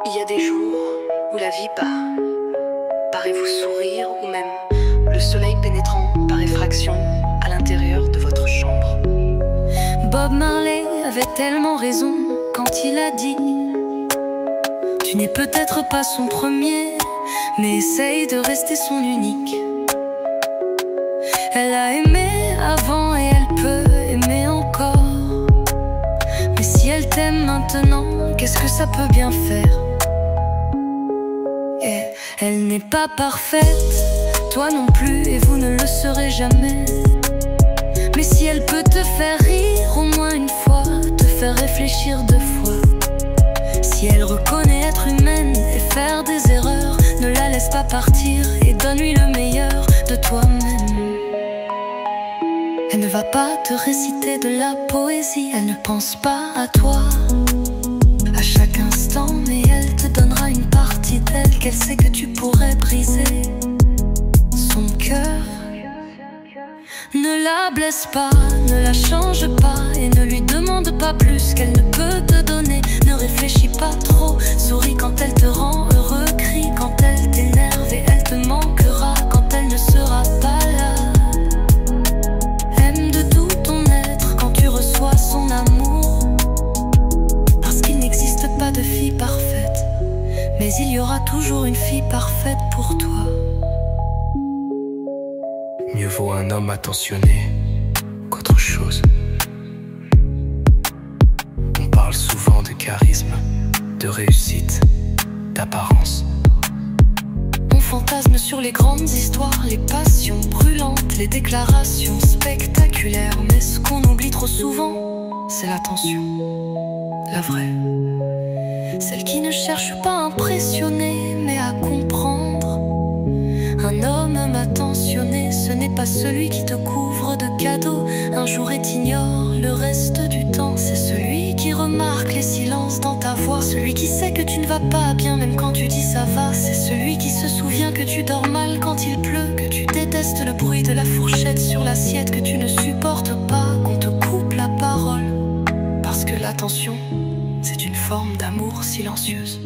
Il y a des jours où la vie paraît vous sourire, ou même le soleil pénétrant par effraction à l'intérieur de votre chambre. Bob Marley avait tellement raison quand il a dit: tu n'es peut-être pas son premier, mais essaye de rester son unique. Elle a aimé avant et elle peut aimer encore. Mais si elle t'aime maintenant, qu'est-ce que ça peut bien faire? Et elle n'est pas parfaite, toi non plus, et vous ne le serez jamais. Mais si elle peut te faire rire au moins une fois, te faire réfléchir deux fois, si elle reconnaît être humaine et faire des erreurs, ne la laisse pas partir et donne-lui le meilleur de toi-même. Elle ne va pas te réciter de la poésie, elle ne pense pas à toi à chaque instant, mais elle te donnera une partie d'elle qu'elle sait que tu pourrais briser. Son cœur, ne la blesse pas, ne la change pas et ne lui demande pas plus qu'elle ne peut te donner. Ne réfléchis pas trop, souris quand elle te rend heureux, crie quand elle t'énerve et elle te manquera quand elle ne sera pas là. Aime de tout ton être quand tu reçois son amour, parce qu'il n'existe pas de fille parfaite, mais il y aura toujours une fille parfaite pour toi. Mieux vaut un homme attentionné qu'autre chose. On parle souvent de charisme, de réussite, d'apparence. On fantasme sur les grandes histoires, les passions brûlantes, les déclarations spectaculaires. Mais ce qu'on oublie trop souvent, c'est l'attention, la vraie. Celle qui ne cherche pas à impressionner, mais à comprendre. Un homme attentionné, ce n'est pas celui qui te couvre de cadeaux un jour et t'ignore le reste du temps. C'est celui qui remarque les silences dans ta voix, celui qui sait que tu ne vas pas bien même quand tu dis ça va. C'est celui qui se souvient que tu dors mal quand il pleut, que tu détestes le bruit de la fourchette sur l'assiette, que tu ne supportes pas qu'on te coupe la parole. Parce que l'attention, c'est une forme d'amour silencieuse.